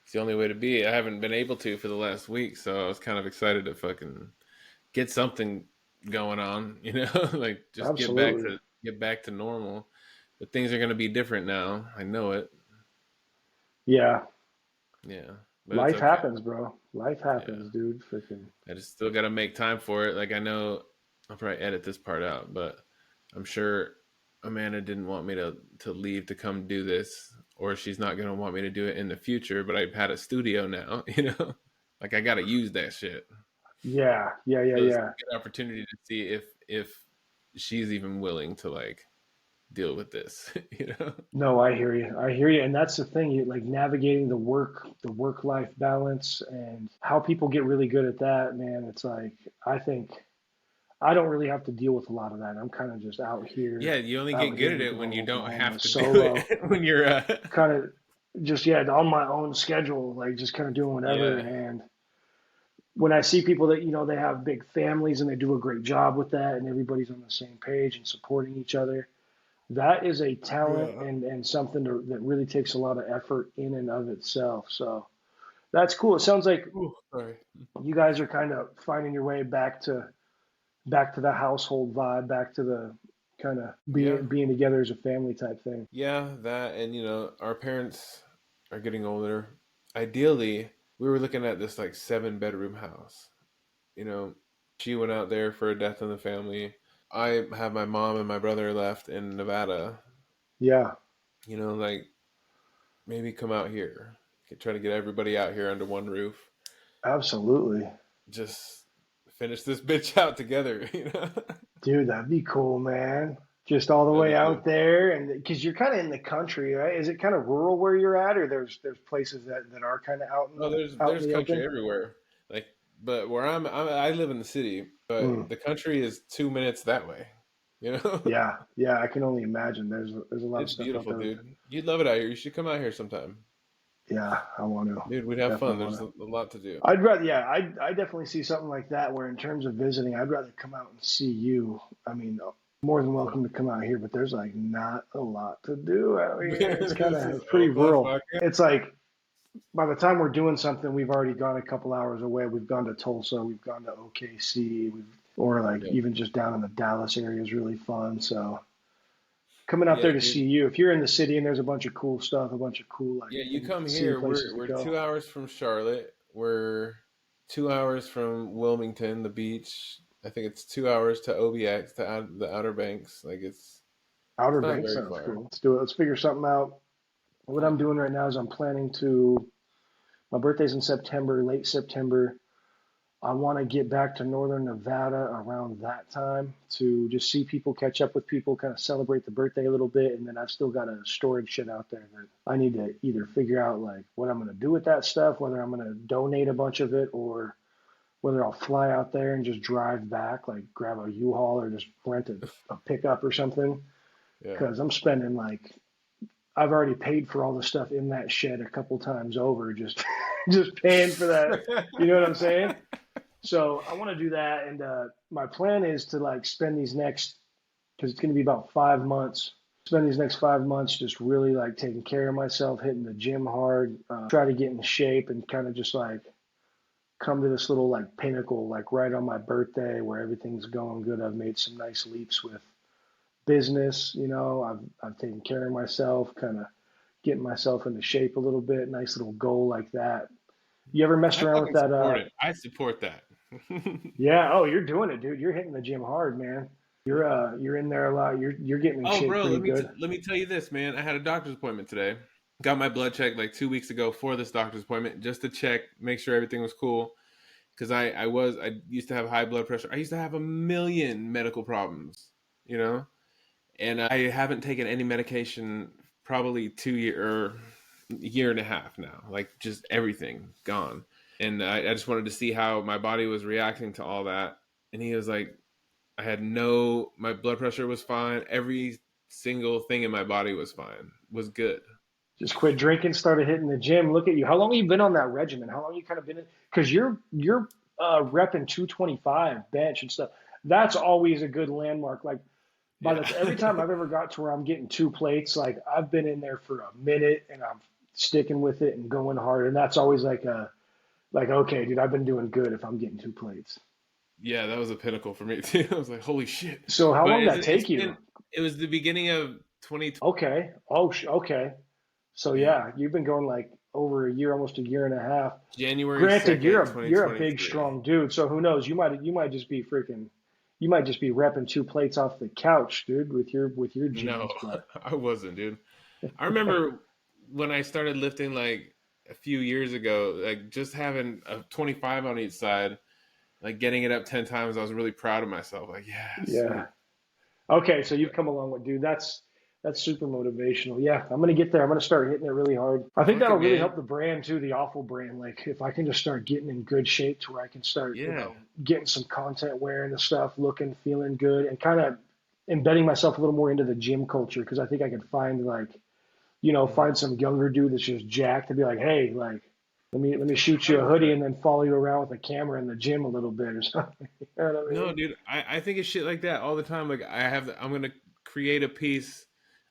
It's the only way to be. I haven't been able to for the last week, so I was kind of excited to fucking get something going on, like just Absolutely. get back to normal. But things are going to be different now. I know it. Yeah. Yeah, but it's Life okay. happens, bro. Life Yeah, happens, dude. Freaking. I just still got to make time for it. Like I know I'll probably edit this part out, but I'm sure Amanda didn't want me to leave to come do this, or she's not going to want me to do it in the future. But I've had a studio now, like I got to use that shit. Yeah, yeah, yeah, So it's a yeah. good opportunity to see if she's even willing to like deal with this, No, I hear you. I hear you. And that's the thing, you like navigating the work life balance and how people get really good at that, man. It's like I think I don't really have to deal with a lot of that. I'm kind of just Yeah, you only get out good here at it making when all you don't Oklahoma have to do it. solo, When you're kind of just, yeah, on my own schedule, like just kind of doing whatever. yeah. And when I see people that, they have big families and they do a great job with that and everybody's on the same page and supporting each other, that is a talent Yeah. and something that really takes a lot of effort in and of itself. So that's cool. It sounds like Ooh, sorry. you guys are kind of finding your way back to the household vibe, back to the kind of Yeah. being together as a family type thing. Yeah, that and our parents are getting older. Ideally, we were looking at this like 7 bedroom house. You know, she went out there for a death in the family. I have my mom and my brother left in Nevada. Yeah, Like maybe come out here. Try to get everybody out here under one roof. absolutely. Just finish this bitch out together. Dude, that'd be cool, man. Just all the That'd way be good. out there, and because you're kind of in the country, right? Is it kind of rural where you're at, or there's places that are kind of Oh, out in there's the country open? everywhere. Like, but where I live in the city, but Mm. the country is 2 minutes that way. You know, Yeah, yeah, I can only imagine. There's a lot of it's stuff out beautiful, there. dude. You'd love it out here. You should come out here sometime, Yeah, I want to. dude. We'd I have fun. definitely There's want a to. lot to do. I'd rather, yeah, I definitely see something like that where in terms of visiting, I'd rather come out and see you. I mean, more than welcome to come out here, but there's like not a lot to do out here. This is It's pretty Awfl, rural. fuck yeah. It's like by the time we're doing something, we've already gone a couple hours away. We've gone to Tulsa, we've gone to OKC, or like Yeah, even just down in the Dallas area is really fun. So coming out there yeah, to dude. see you, if you're in the city and there's a bunch of cool stuff, a bunch of cool like Yeah, you things, come seeing here. places to We're go. 2 hours from Charlotte. We're 2 hours from Wilmington, the beach. I think it's 2 hours to OBX, the Outer Banks. Like Outer it's not Banks very sounds far. cool. Let's do it. Let's figure something out. What I'm Yeah. doing right now is I'm planning to. My birthday's in September, late September. I want to get back to northern Nevada around that time to just see people, catch up with people, kind of celebrate the birthday a little bit. And then I've still got a storage shit out there that I need to either figure out like what I'm going to do with that stuff, whether I'm going to donate a bunch of it or whether I'll fly out there and just drive back, like grab a U-Haul or just rent a pickup or something. Yeah. Because I'm spending like I've already paid for all the stuff in that shed a couple times over, just just paying for that. You know what I'm saying? So I want to do that, and my plan is to like spend these next because it's going to be about 5 months. Spend these next 5 months just really like taking care of myself, hitting the gym hard, try to get in shape, and kind of just like come to this little like pinnacle, like right on my birthday where everything's going good. I've made some nice leaps with business. I've taken care of myself, kind of getting myself into shape a little bit. Nice little goal like that. You ever messed I around with fucking that? support it. I support that. Yeah. Oh, you're doing it, dude. You're hitting the gym hard, man. You're in there a lot. You're getting in Oh, shape bro, pretty good. let me tell you this, man. I had a doctor's appointment today. Got my blood checked like 2 weeks ago for this doctor's appointment just to check, make sure everything was cool. Because I used to have high blood pressure. I used to have a million medical problems, you know, and I haven't taken any medication probably 2 year or year and a half now. Like just everything gone. And I just wanted to see how my body was reacting to all that. And he was like, my blood pressure was fine. Every single thing in my body was fine, was good. Just quit drinking, started hitting the gym. Look at you. How long have you been on that regimen? How long you kind of been in? Because you're repping 225 bench and stuff. That's always a good landmark. Like Yeah. every time I've ever got to where I'm getting 2 plates, like I've been in there for a minute and I'm sticking with it and going hard. And that's always like okay, dude, I've been doing good if I'm getting 2 plates. Yeah, that was a pinnacle for me too. I was like, holy shit. So how But long did that take you? it was the beginning of 2020. Okay. Oh, okay. So Yeah. yeah, you've been going like over a year, almost a year and a half. January Granted, 2nd, you're a big, 2023. strong dude, so who knows? You might just be freaking, you might just be repping 2 plates off the couch, dude, with your No, jeans. But I wasn't, dude. I remember when I started lifting like a few years ago, like just having a 25 on each side, like getting it up 10 times, I was really proud of myself. Like, yeah, yeah, sweet. okay, so Yeah. you've come along with dude. That's super motivational. Yeah, I'm gonna get there. I'm gonna start hitting it really hard. I think Fuck that'll it, really man. help the brand too, the Awful brand. Like if I can just start getting in good shape to where I can start, Yeah. getting some content, wearing the stuff, looking, feeling good, and kind of embedding myself a little more into the gym culture because I think I could find like, Mhm. find some younger dude that's just jacked to be like, hey, like let me shoot you a hoodie 100%. and then follow you around with a camera in the gym a little bit or something. You know what I No, mean? dude, I think it's shit like that all the time. Like I'm gonna create a piece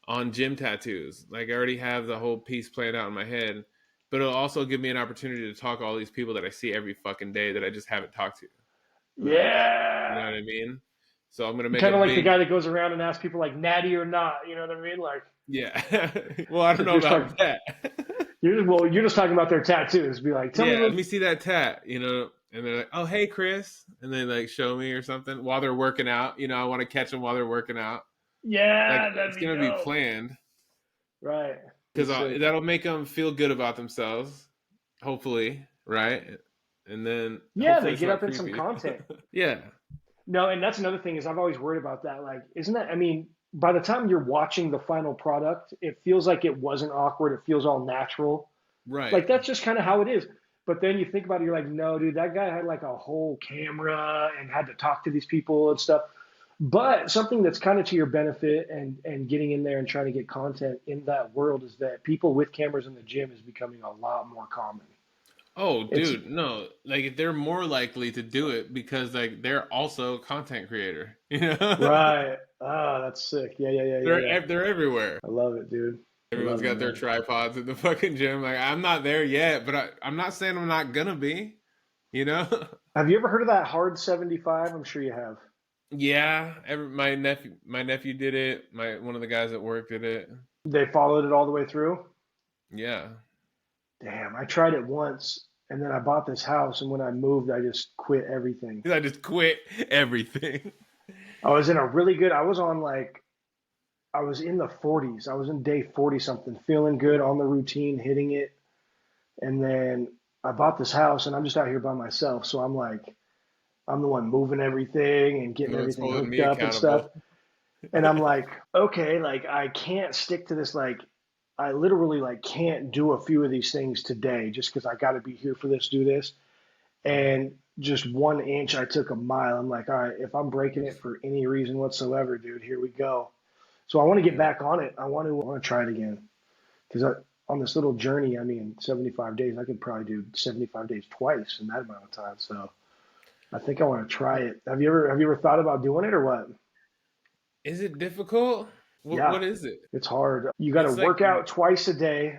on gym tattoos. Like I already have the whole piece planned out in my head, but it'll also give me an opportunity to talk to all these people that I see every fucking day that I just haven't talked to. Like, you know Yeah. what I mean? So I'm gonna make a Kind of like the big guy that goes around and asks people like natty or not. You know what I mean? Like yeah. Well, I don't know you're just about talking. that. You're just talking about their tattoos. Be like, tell me Yeah, let what. me see that tat, and they're like, "Oh, hey, Chris," and they like show me or something while they're working out. I want to catch them while they're working out. Like Yeah, that'd it's be gonna be dope. planned Right. Be because sick. that'll make them feel good about themselves, hopefully, right? And then Yeah, hopefully they it's get not up in some creepy. content. Yeah, No, and that's another thing is I've always worried about that. Like, isn't that? I mean, by the time you're watching the final product, it feels like it wasn't awkward. It feels all natural. right. Like that's just kind of how it is. But then you think about it, you're like, no, dude, that guy had like a whole camera and had to talk to these people and stuff. But something that's kind of to your benefit and getting in there and trying to get content in that world is that people with cameras in the gym is becoming a lot more common. Oh, It's dude, no, like they're more likely to do it because like they're also a content creator. right. Ah, that's sick. Yeah, yeah, yeah, yeah, yeah. They're everywhere. I love it, dude. I Everyone's love it. I got their love it. tripods in the fucking gym. Like I'm not there yet, but I'm not saying I'm not gonna be. You know? Have you ever heard of that hard 75? I'm sure you have. Yeah. My nephew did it. One of the guys at work did it. They followed it all the way through. Yeah. Damn, I tried it once and then I bought this house and when I moved, I just quit everything. I just quit everything. I was on like, I was in the 40s. I was in day 40 something, feeling good on the routine, hitting it. And then I bought this house and I'm just out here by myself. So I'm like, I'm the one moving everything and getting No one's everything holding hooked me up and stuff. accountable. And I'm like, okay, like I can't stick to this. Like I literally like can't do a few of these things today just because I got to be here for this, do this. And just 1 inch, I took a mile. I'm like, all right, if I'm breaking it for any reason whatsoever, dude, here we go. So I want to get Yeah. back on it. I want to try it again because on this little journey, I mean, 75 days, I could probably do 75 days twice in that amount of time. So I think I want to try it. Have you ever thought about doing it or what? Is it difficult? What Yeah, is it? it's hard. You got to It's like work out twice a day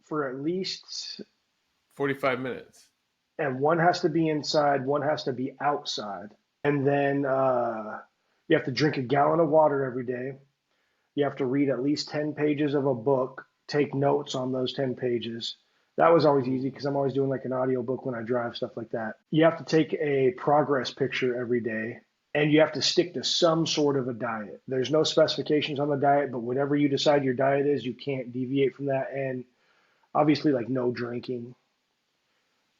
for at least, 45 minutes. and one has to be inside, one has to be outside. And then you have to drink a gallon of water every day. You have to read at least 10 pages of a book, take notes on those 10 pages. That was always easy Ooh. because I'm always doing like an audio book when I drive, stuff like that. You have to take a progress picture every day and you have to stick to some sort of a diet. There's no specifications on the diet, but whatever you decide your diet is, you can't deviate from that. And obviously, like no drinking,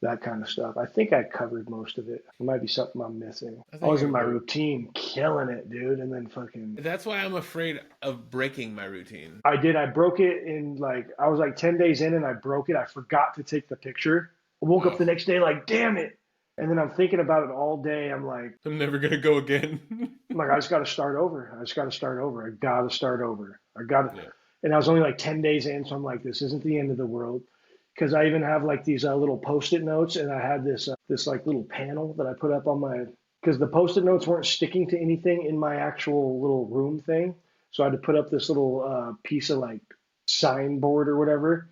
that kind of stuff. I think I covered most of it. There might be something I'm missing. I I think was I in my covered. routine, killing it, dude, and then fucking That's why I'm afraid of breaking my routine. I did. I broke it in like I was like 10 days in and I broke it. I forgot to take the picture. I woke up Oh, the next day like, damn it. And then I'm thinking about it all day. I'm never gonna go again. I'm like, I just got to start over. I just got to start over. I got to start over. I got to. Yeah. And I was only like 10 days in. So I'm like, this isn't the end of the world. Because I even have like these little post-it notes, and I had this like little panel that I put up on my because the post-it notes weren't sticking to anything in my actual little room thing, so I had to put up this little piece of like signboard or whatever,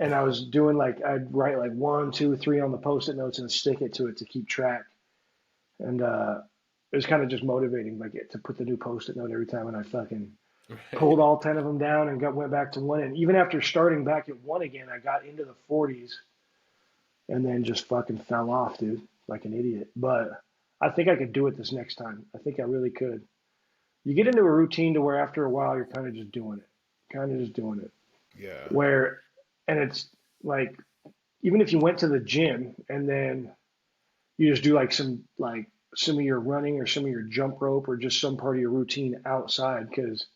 and I was doing like I'd write like one, two, three on the post-it notes and stick it to it to keep track, and it was kind of just motivating like to put the new post-it note every time, and I fucking pulled Right. all 10 of them down and went back to one. And even after starting back at one again, I got into the 40s and then just fucking fell off, dude, like an idiot. But I think I could do it this next time. I think I really could. You get into a routine to where after a while you're kind of just doing it, kind of just doing it. Yeah. Where, and it's like, even if you went to the gym and then you just do some of your running or some of your jump rope or just some part of your routine outside, because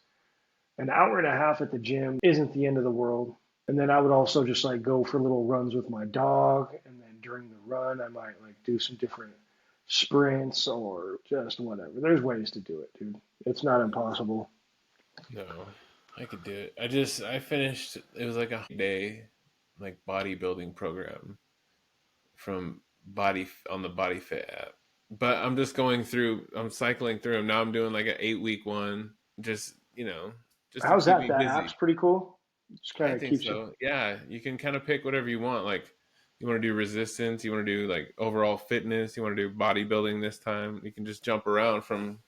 An hour and a half at the gym isn't the end of the world. And then I would also just like go for little runs with my dog. And then during the run, I might like do some different sprints or just whatever. There's ways to do it, dude. It's not impossible. No, I could do it. I finished, it was like a day, like bodybuilding program from on the Body Fit app. But I'm just I'm cycling through them. Now I'm doing like an 8-week one. Just to How's keep that? me That busy. app's pretty cool. Just kind I of think keeps so. Yeah, you can kind of pick whatever you want. Like, you want to do resistance, you want to do like overall fitness, you want to do bodybuilding this time. You can just jump around from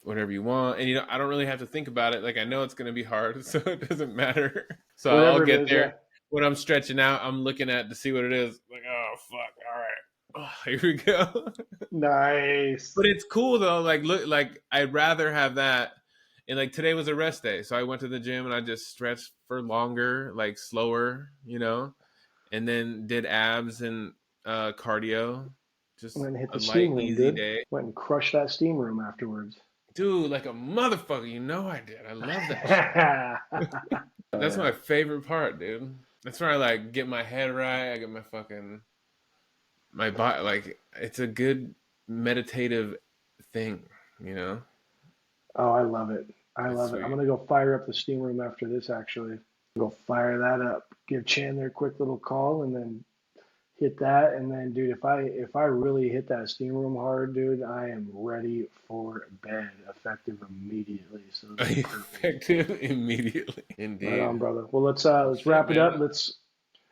whatever you want, and I don't really have to think about it. Like, I know it's going to be hard, so it doesn't matter. So whatever I'll it get is, there yeah. when I'm stretching out. I'm looking at to see what it is. Like, oh fuck, all right. Oh, here we go. Nice. But it's cool though. Like, look, like I'd rather have that. And like today was a rest day, so I went to the gym and I just stretched for longer, like slower, and then did abs and cardio. Just Went and hit a the light, steam room, easy dude. day. Went and crushed that steam room afterwards. Dude, like a motherfucker. I did. I love that shit. That's my favorite part, dude. That's where I like get my head right. I get my body, like, it's a good meditative thing, Oh, I love it. I That's love sweet. it. I'm gonna go fire up the steam room after this. Actually, go fire that up. Give Chandler a quick little call, and then hit that. And then, dude, if I really hit that steam room hard, dude, I am ready for bed, effective immediately. So that's perfect. Effective immediately. Right Indeed. on, brother. Well, let's wrap it up. Let's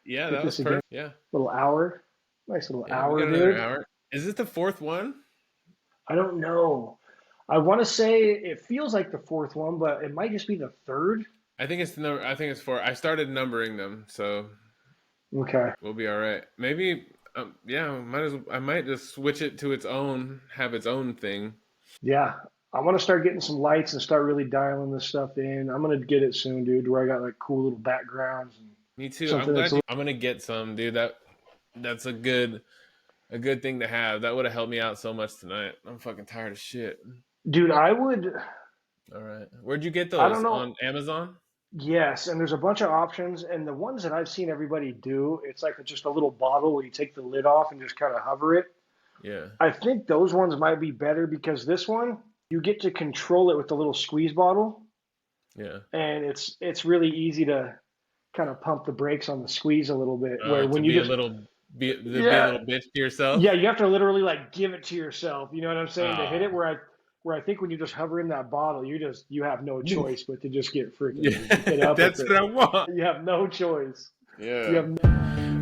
Yeah, hit that was this again. perfect. Yeah. Little hour. Nice little Yeah, we hour, got another dude. hour. Is this the fourth one? I don't know. I want to say it feels like the fourth one, but it might just be the third. I think it's four. I started numbering them, so Okay. we'll be all right. Maybe, yeah, I might just switch it to have its own thing. Yeah. I want to start getting some lights and start really dialing this stuff in. I'm gonna get it soon, dude, where I got like cool little backgrounds and Me too. something that's I'm gonna get some, dude. That's a good thing to have. That would have helped me out so much tonight. I'm fucking tired of shit. dude, I would. All right. Where'd you get I those? don't know. On Amazon? Yes, and there's a bunch of options, and the ones that I've seen everybody do, it's like just a little bottle where you take the lid off and just kind of hover it. Yeah. I think those ones might be better because this one, you get to control it with the little squeeze bottle, Yeah. and it's really easy to kind of pump the brakes on the squeeze a little bit. Where To when you be a just little be a yeah little bitch to yourself. yeah, you have to literally like give it to yourself. You know what I'm saying? To hit it, Oh. where I think when you just hover in that bottle, you have no choice but to just get freaking Yeah. hit up That's with what it. I want. You have no choice. Yeah. You have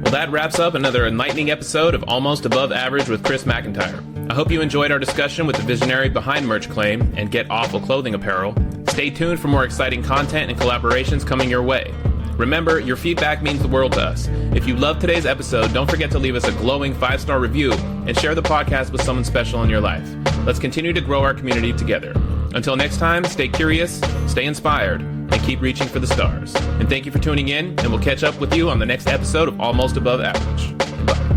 Well, that wraps up another enlightening episode of Almost Above Average with Chris McIntyre. I hope you enjoyed our discussion with the visionary behind Merch Claim and Get Awfl clothing apparel. Stay tuned for more exciting content and collaborations coming your way. Remember, your feedback means the world to us. If you loved today's episode, don't forget to leave us a glowing 5-star review and share the podcast with someone special in your life. Let's continue to grow our community together. Until next time, stay curious, stay inspired, and keep reaching for the stars. And thank you for tuning in, and we'll catch up with you on the next episode of Almost Above Average. Bye.